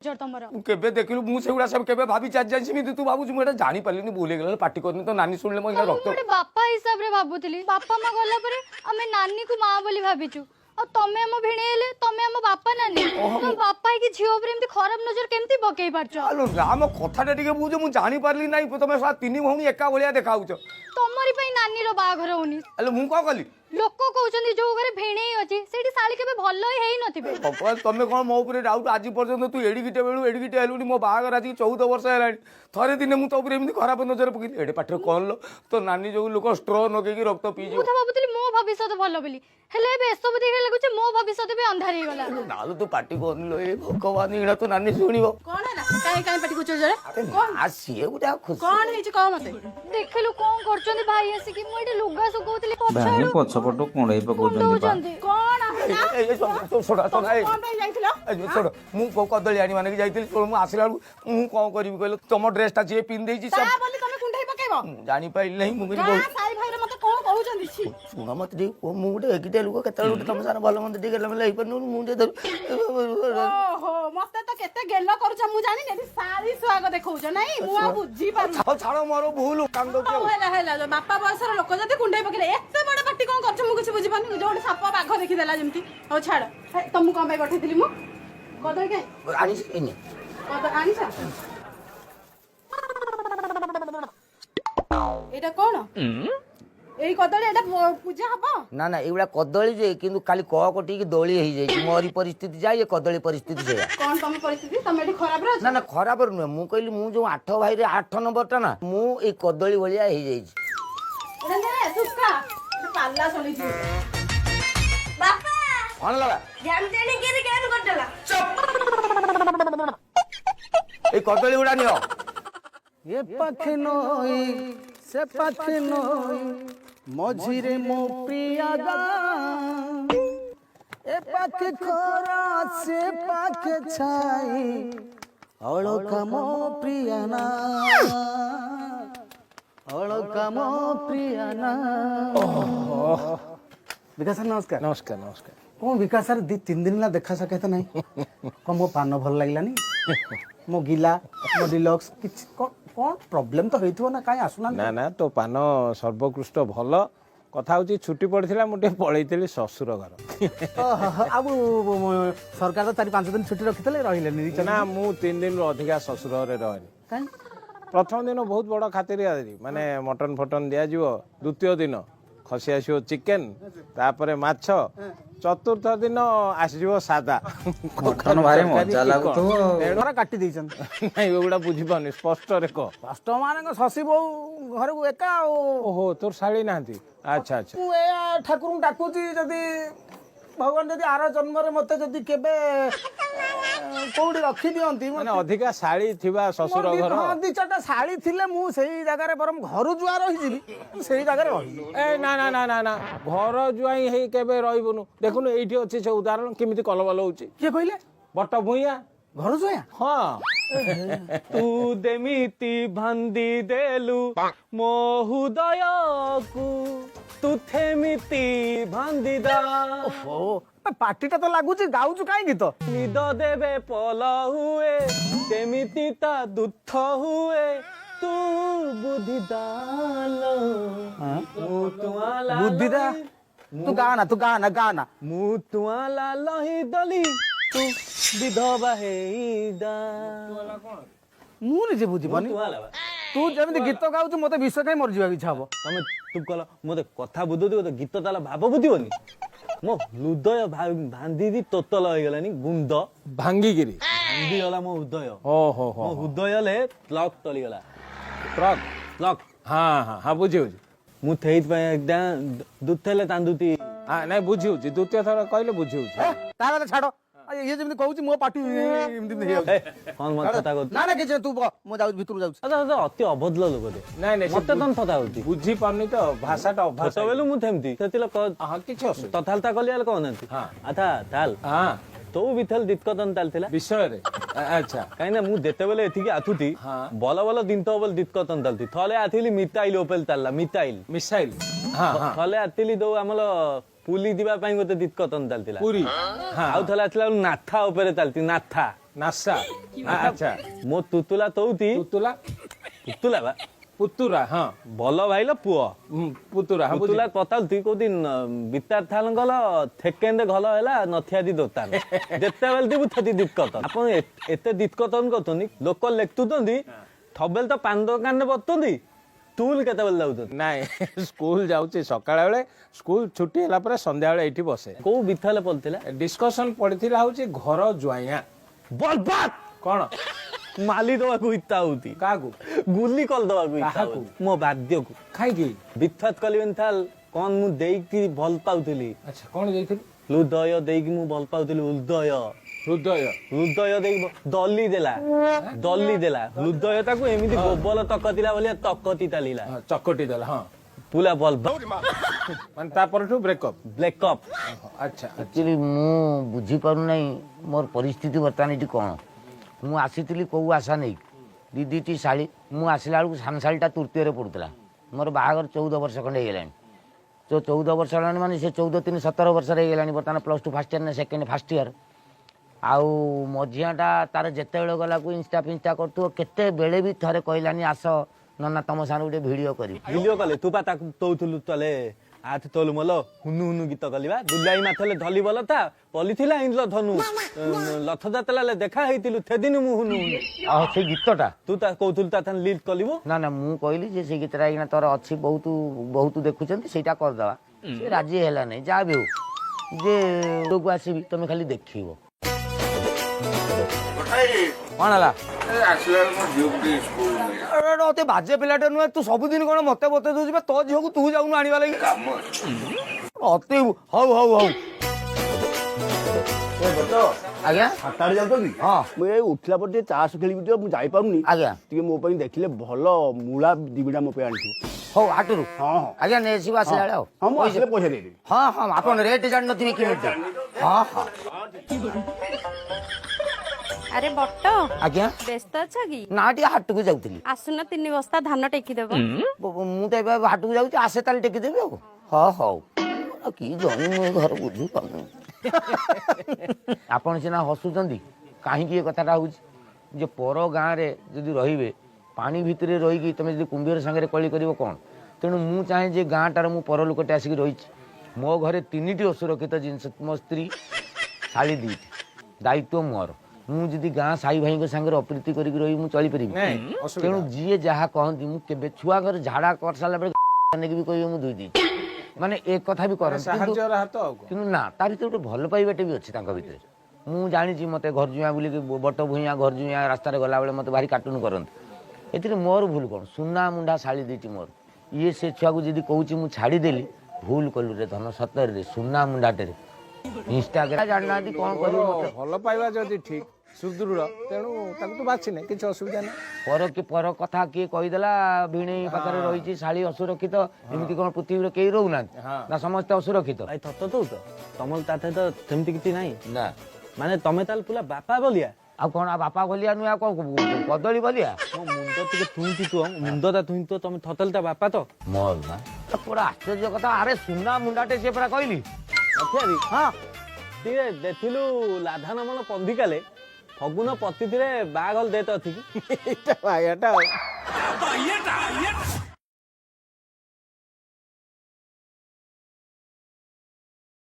केबे देखिलु मु सेगुडा सब केबे भाभी चार जाय सिमिति तू बाबू मुटा जानि पालिनी भूल गेल पार्टी करनी तो नानी सुनले mo रक्त गोटे बापा हिसाब रे भाबुतली बापा मां गला परे हमें नानी को मां बोली भाबिचु और तमे हम भिणेले तमे हम बापा नानी तो बापा की झियो पर एमती खराब नजर केमती पकेई पारछो आलो राम कथाटा टिके बुझ मु जानि पारली नाही तमे सा तीन भौणी एका भलिया देखाउछ तमरी पई नानी रो बाघर होनी आलो मु को कली लोक कहउछन्ती जो घरे भिणेई अछि सेठी साली केबे भलो हेई नथिबे भगवान तमे कोन मो ऊपर डाउट आज पर्यंत तू एडिगिटे बेलु एडिगिटे हेलुनी मो बाघर आज 14 वर्ष हेलानी थरे दिन मु तो ऊपर एमती खराब नजर पकी एडे पाठर कोन लो तो नानी जो लोक स्ट्रो नगे की रक्त पी मु त भाबुतली मो भविष्य भलो बोली हेले बे सब देखै लागुछ मो भविष्य भी अंधारी गला नालो तो पार्टी करनी लो ए भगवान इडा तो नानी सुनिबो कोन है ना काई काई पार्टी कुछ जरे कोन आसी गुडा खुश कोन है कह मते देखलु कोन करछन्ती भाई आसी कि मु एडी लुगा सुकौतली भाई पछपटो कोंडई पकोजंती कोन ए छोड़ा छोड़ा ए कोन पे जाइथिलो छोड़ मु कदली आनी माने की जाइतिल छोड़ मु आसिला मु कोन करबी कहलो तुम ड्रेस ता जे पिन देछि ता सब बोली तमे कुंडई पकेबो जानि पाइल नहीं मु का साई भाई रे मते कोन कहउचंदी छी सुना मत दी ओ मु गोटे एकिटे लोक केतल गोटे तम सारा भलो मंद दी गेला में लई पनु मु जे ओहो मते तो केते गेलो करूछ मु जानि नेदी सारी स्वाग देखौछ नहीं मु आ बुझी पारु छाड़ो मारो भूल कांदो के हेला हेला बापा बयसर लोक जदी कुंडई पकेले एते बड़ पार्टी कोन करछ मु कुछ बुझी पानी जोडे साप बाघ देखि देला जेमती हो छाड़ तमु कोन पे पठैतिली मु कदर के आनी इने कदर आनी छ एटा कोन एई कदर एटा पूजा हबो ना ना एगुड़ा कदली जे किंतु खाली क कोटी की दोली हे जाई मोरी परिस्थिति जाय कदली परिस्थिति से कोन तम परिस्थिति तम एठी खराब रे ना ना खराब न मु कहली मु जो 8 भाई रे 8 नंबर टा ना मु ए कदली भलिया हे जाई एटा ने सुका पाल्ला चली छी बापा कोन लगा जाम देने के केन करतला ए कदली उड़ा नियो ये पाखे नई से पाखे नई मझिरे मो प्रिया गा ए पाखे खरा से पाखे छाई अलका मो प्रिया ना अलका मो प्रिया ना विकास सर नमस्कार नमस्कार नमस्कार कौन विकास सर 2-3 दिन ला देखा सके नहीं कौन मो पान भल लागलानी मो गिला मो डिलक्स किछ कौन प्रॉब्लम तो होइथो ना काई आसुना ना ना तो पान सर्वोत्कृष्ट भल कथा होची छुट्टी पड़थिला मुटे पळैतली ससुर घर आबु सरकार तो 4-5 दिन छुट्टी रखितले रहिले ना मु 3 दिन अधिका ससुर घरे रहनी काई प्रथम दिन बहुत बड़ खातिरियारी माने मटन फटन दिया जिवो द्वितीय दिन खसी आसियो चिकेन तापरे माछ चतुर्थ दिन आसीजो सादा मटन भारी मजा लागतो एडरा काटी दैछन नहीं एगुड़ा बुझी पानी स्पष्ट रे को कष्ट माने शशि बो घर को एका ओहो तोर साड़ी नांती अच्छा अच्छा तू ए ठाकुर डाकुची जदी भगवान जदी आरो जन्म रे मते जदी केबे कोउडी रखी दियंती माने अधिका साड़ी थिबा ससुर घर दी चाटा साड़ी थिले मु सेही जगह रे परम घरु जुआ रही जिबी सेही जगह रे रही ए ना ना ना ना ना घर जुआई हेई केबे रहिबनु देखुनु एठी अछि से उदाहरण केमिति कलबल होउची के कइले बट भुइया घर जुआ हाँ तू देमिति भांदी देलु मो हृदय को तू थेमिति भांदी दा ओ पार्टीटा तो लागुची गाउचु काई गीत निद देबे पल हुए तेमिति ता दुथ हुए तू बुद्धि दाल मु तुआला बुद्धिदा तू गाना मु तुआला लही दली तू विधवा हेदा मु निजे बुझी पानी तू जेମିତି गीत ଗାଉଛୁ ମତେ ବିଷ ଖାଇ ମରିଯିବାକୁ ଇଚ୍ଛା ହବ ତମେ ତୁ କଲ ମତେ କଥା ବୁଝୁଥିବ ତ ଗୀତ ତାହେଲେ ଭାବ ବୁଝିବନି ମୋ ହୃଦୟ ଭାନ୍ଦିଦି ତୋତଲ ହେଇଗଲାନି ଗୁଣ୍ଡ ଭାଙ୍ଗିକିରି ଭାଙ୍ଗିଗଲା ମୋ ହୃଦୟ ଓହୋ ମୋ ହୃଦୟରେ ପ୍ଲକ୍ ତଳିଗଲା ଟ୍ରକ୍ ପ୍ଲକ୍ ହଁ ହଁ ହଁ ବୁଝି ହଉଛି ମୁଁ ସେଇଥିପାଇଁ ଏକଦା ଦୁଥେଲେ ତାନ୍ଦୁତି ନାଇଁ ବୁଝି ହଉଛି ଦ୍ୱିତୀୟ ଥର କହିଲେ ବୁଝି ହଉଛି ତା କଥା ଛାଡ ଇଏ ଯେମିତି କହୁଛି ମୋ ପାଟି ଏମିତି ହେଇଯାଉଛି କଣ ମତେ କଥା କହୁଛୁ ନା କିଛି ତୁ ମୁଁ ଯାଉଛି ଭିତରକୁ ଯାଉଛି ଆଚ୍ଛା ଅତି ଅଭଦ୍ର ଲୋକଟେ ନାଇଁ ନାଇଁ ମତେ ତମ କଥା ହଉଛି ବୁଝି ପାରୁନି ତ ଭାଷାଟା ଅଭାଷା ଛୋଟବେଳୁ ମୁଁ ସେମିତି ସେଥିରେ ହଁ କିଛି ଅସୁବିଧା ତଥାଲତା କଲି ହେଲେ କହୁନାହାନ୍ତି ହଁ ଆଚ୍ଛା ତାଲ ହଁ ତୋ ଭିତରେ ଦିକ୍କତନ ଚାଲିଥିଲା ବିଷୟରେ ଆଚ୍ଛା କାହିଁକି ନା ମୁଁ ଯେତେବେଳେ ଏଠିକି ଆସୁଛି ଭଲ ଭଲ ଜିନିଷ ବୋଲି ଦିକ୍କତନ ଚାଲିଛି ଥରେ ଆସିଲି ମିତାଇଲ ଓପେଲ ଚାଲିଲା ମିସାଇଲ ହଁ ହଁ ଥରେ ଆସିଲି ଯୋଉ ଆମର ପୁଲି ଯିବା ପାଇଁ ଗୋଟେ ଦିକ୍କତନ ଚାଲିଥିଲା ପୁରୀ ଆଉ ଥରେ ଆସିଲା ନାଥା ଉପରେ ଚାଲିଛି ନାଥା ନାସା ଆଚ୍ଛା ମୋ ତୁତୁଲା ତଉତି ପୁତୁଲା ତୁତୁଲା ବା ପୁତୁରା ହଁ ଭଲ ଭାଇଲ ପୁଅ ପୁତୁରା ହଁ ତୁତୁଲା ପତାଲ ତୁଇ କୋଉଦିନ ବିତାର ଥାଲ ଗଲ ଥେକେଣ୍ଡ ଘଲ ହେଲା ନଥିଆଦି ଦୋତାନ ଯେତେବେଳେ ଦିବୁ ଥେତି ଦିକ୍କତ ଆପଣ ଏତେ ଦିକ୍କତନ କରୁଛନ୍ତି ଲୋକ ଲେଖୁଛନ୍ତି ଥବେଲ ତ ପାନ ଦୋକାନରେ ବସୁଛନ୍ତି ଟୁଲ କେତେବେଳେ ଯାଉଛନ୍ତି ନାଇଁ ସ୍କୁଲ ଯାଉଛି ସକାଳ ବେଳେ ସ୍କୁଲ ଛୁଟି ହେଲା ପରେ ସନ୍ଧ୍ୟାବେଳେ ଏଇଠି ବସେ କୋଉ ବିଥାଲେ ପଡିଥିଲା ଡିସ୍କସନ ପଡିଥିଲା ହଉଛି ଘର ଜ୍ୱାଇଁଆ ବଲବାଦ କଣ ମାଲି ଦବାକୁ ଇଚ୍ଛା ହଉଛି କାହାକୁ ଗୁଲି କଲ ଦବାକୁ ଇଚ୍ଛା କାହାକୁ? ହଉଛି ମୋ ବାଦ୍ୟକୁ ଖାଇକି ବିଶ୍ୱାସ କରିବେନି ଥାଲ କଣ ମୁଁ ଦେଇକି ଭଲ ପାଉଥିଲି ଆଚ୍ଛା କଣ ଦେଇଥିଲୁ ହୃଦୟ ଦେଇକି ମୁଁ ଭଲ ପାଉଥିଲି ହୃଦୟ ହୃଦୟ ହୃଦୟ ଦେଇକି ଦଲି ଦେଲା ହୃଦୟ ତାକୁ ଏମିତି ଗୋବଲ ତକତିଲା ଭଳିଆ ତକତି ଚାଲିଲା ହଁ, ଚକଟି ଦେଲା ହଁ ପୁଲା ବଲ ମାନେ ତାପରଠୁ ବ୍ରେକଅପ୍ ବ୍ରେକଅପ୍ ଆଚ୍ଛା ଆକ୍ଚୁଆଲି ମୁଁ ବୁଝିପାରୁନାହିଁ ମୋର ପରିସ୍ଥିତି ବର୍ତ୍ତମାନ ଏଠି କ'ଣ ମୁଁ ଆସିଥିଲି କେଉଁ ଆଶା ନେଇ ଦିଟି ଶାଳୀ ମୁଁ ଆସିଲା ବେଳକୁ ସାନ ଶାଳୀଟା ତୃତୀୟରେ ପଡ଼ୁଥିଲା ମୋର ବାହାଘର 14 ବର୍ଷ ଖଣ୍ଡେ ହେଇଗଲାଣି ତ 14 ବର୍ଷ ହେଲାଣି ମାନେ ସେ 14 3 17 ବର୍ଷରେ ହେଇଗଲାଣି ବର୍ତ୍ତମାନ +2 ଫାର୍ଷ୍ଟ ଇୟର ନା ସେକେଣ୍ଡ ଫାର୍ଷ୍ଟ ଇୟର ଆଉ ମଝିଆଟା ତାର ଯେତେବେଳେ ଗଲାକୁ ଇନଷ୍ଟା ଫିନ୍ଷ୍ଟା କରୁଥିବ କେତେବେଳେ ବି ଥରେ କହିଲାନି ଆସ ନନା ତମ ସାଙ୍ଗରେ ଗୋଟେ ଭିଡ଼ିଓ କରିବି ଭିଡ଼ିଓ କଲେ ତୁ ପା ତାକୁ ତୋଉଥିଲୁ ତଲେ ଆଥ ତୋଲୁ ମଲ ହୁନୁ ହୁନୁ ଗୀତ କଲିବା ଦୁଲାଇ ମାଥଲେ ଧଲି ବଲ ତା ପଲିଥିଲା ଇନ୍ଦ୍ର ଧନୁ ଲଥ ଯାତ୍ରାଲେ ଦେଖା ହେଇଥିଲୁ ସେଦିନ ମୁଁ ହୁନୁ ହୁନୁ ଆଉ ସେ ଗୀତଟା ତୁ ତା କହୁଥିଲୁ ତା ଥାନ ଲିଡ୍ କଲିବୁ ନା ନା ମୁଁ କହିଲି ଯେ ସେ ଗୀତଟା ଏଇନା ତୋର ଅଛି ବହୁତ ବହୁତ ଦେଖୁଛନ୍ତି ସେଇଟା କରିଦେବା ସେ ରାଜି ହେଲା ନାହିଁ ଯାହା ବି ହଉ ଯେ ଲୋକ ଆସିବି ତମେ ଖାଲି ଦେଖିବ କ'ଣ ହେଲା ଅତେ ବାଜେ ପିଲାଟେ ନୁହେଁ ତୁ ସବୁଦିନ କ'ଣ ମତେ ବତେଇ ଦଉଛି ବା ତୋ ଝିଅକୁ ତୁ ଯାଉନୁ ଆଣିବା ଲାଗି ଅତି ହଉ ହଉ ହଉ ଆଜ୍ଞା ସାତଟାରେ ଯାଉଛନ୍ତି ହଁ ମୁଁ ଏଇ ଉଠିଲା ପରେ ଟିକେ ଚାଷ ଖେଳିବି ଟିକେ ମୁଁ ଯାଇପାରୁନି ଆଜ୍ଞା ଟିକେ ମୋ ପାଇଁ ଦେଖିଲେ ଭଲ ମୂଳା ଦିବିଟା ମୋ ପାଇଁ ଆଣିଥିବ ହଉ ହାଟରୁ ହଁ ହଁ ଆଜ୍ଞା ନେଇଆସିବ ଆସିଲା ବେଳେ ଆଉ ହଁ ମୁଁ ଆସିଲେ ପଇସା ଦେଇଦେବି ହଁ ହଁ ଆପଣ ରେଟ୍ ଜାଣିନଥିବେ କେମିତି ହଁ ହଁ ଆରେ ବଟ ଆଜ୍ଞା ବ୍ୟସ୍ତ ଅଛ କି ନା ଟିକେ ହାଟକୁ ଯାଉଥିଲି ଆସୁନ 3 ବସ୍ତା ଧାନ ଟେକିଦେବ ମୁଁ ତ ଏବେ ହାଟକୁ ଯାଉଛି ଆସେ ତାହେଲେ ଟେକିଦେବି ଆଉ ହଁ ହଉ ଆଉ କି ଜଣେ ମୁଁ ଏ ଘର ବୁଝିପାରୁନି ଆପଣ ସିନା ହସୁଛନ୍ତି କାହିଁକି ଏ କଥାଟା ହେଉଛି ଯେ ପର ଗାଁରେ ଯଦି ରହିବେ ପାଣି ଭିତରେ ରହିକି ତମେ ଯଦି କୁମ୍ଭୀର ସାଙ୍ଗରେ କଳି କରିବ କ'ଣ ତେଣୁ ମୁଁ ଚାହେଁ ଯେ ଗାଁଟାରେ ମୁଁ ପର ଲୋକଟେ ଆସିକି ରହିଛି ମୋ ଘରେ 3ଟି ଅସୁରକ୍ଷିତ ଜିନିଷ ମୋ ସ୍ତ୍ରୀ ଶାଳୀ 2ଟି ଦାୟିତ୍ୱ ମୋର ମୁଁ ଯଦି ଗାଁ ସାଇ ଭାଇଙ୍କ ସାଙ୍ଗରେ ଅପ୍ରୀତି କରିକି ରହିବି ମୁଁ ଚଳିପାରିବି ତେଣୁ ଯିଏ ଯାହା କହନ୍ତି ମୁଁ କେବେ ଛୁଆଙ୍କର ଝାଡ଼ା କରିସାରିଲା ବେଳେ ନେଇକି ବି କହିବେ ମୁଁ ଧୋଇ ଦେଇଛି ମାନେ ଏ କଥା ବି କରନ୍ତି ସାହାଯ୍ୟର ହାତ ଆଉ କଣ କିନ୍ତୁ ନା ତା ଭିତରେ ଗୋଟେ ଭଲ ପାଇବାଟେ ବି ଅଛି ତାଙ୍କ ଭିତରେ ମୁଁ ଜାଣିଛି ମୋତେ ଘର ଜୁଆଁ ବୋଲିକି ବଟ ଭୂଇଁଆ ଘର ଜୁଆଁ ରାସ୍ତାରେ ଗଲାବେଳେ ମୋତେ ଭାରି କାର୍ଟୁନ କରନ୍ତି ଏଥିରେ ମୋର ଭୁଲ କ'ଣ ସୁନା ମୁଣ୍ଡା ଶାଳୀ ଦେଇଛି ମୋର ଇଏ ସେ ଛୁଆକୁ ଯଦି କହୁଛି ମୁଁ ଛାଡ଼ିଦେଲି ଭୁଲ କଲୁ ରେ ଧନ ସତରେ ସୁନା ମୁଣ୍ଡାଟେରେ ଇନଷ୍ଟାଗ୍ରାମ ଜାଣିନାହାନ୍ତି କ'ଣ କରିବ ମୋତେ ଭଲ ପାଇବା ଯଦି ଠିକ ସୁଦୃଢ଼ ତେଣୁ ତାକୁ ତୁ ବାଛିନେ କିଛି ଅସୁବିଧା ନାହିଁ ପର କଥା କିଏ କହିଦେଲା ଭିଣେଇ ପାଖରେ ରହିଛି ଶାଳୀ ଅସୁରକ୍ଷିତ ଏମିତି କ'ଣ ପୃଥିବୀରେ କେହି ରହୁନାହାନ୍ତି ନା ସମସ୍ତେ ଅସୁରକ୍ଷିତ ଭାଇ ତତ ଦଉଛ ତମର ତା ତ ସେମିତି କିଛି ନାହିଁ ନା ମାନେ ତମେ ତାହେଲେ ପୁରା ବାପା ବଲିଆ ଆଉ କ'ଣ ବାପା ବଲିଆ ନୁହେଁ ଆଉ କ'ଣ କଦଳୀ ବଲିଆ ମୋ ମୁଣ୍ଡ ଟିକେ ତୁଇଁଛି ତୁ ମୁଣ୍ଡଟା ତୁଇଁ ତ ତମେ ଥତଲେ ତା ବାପା ତ ମୋର ନା ପୁରା ଆଶ୍ଚର୍ଯ୍ୟ କଥା ଆରେ ସୁନା ମୁଣ୍ଡାଟେ ସେ ପୁରା କହିଲି ହଁ ଟିକେ ଦେଖିଲୁ ଲାଧା ନମନ ପନ୍ଧିକାଲେ ଫଗୁନ ପତିଥିରେ ବାହାଘର ଦେତ ଅଛି କି ଏଇଟା ଭାଇଟା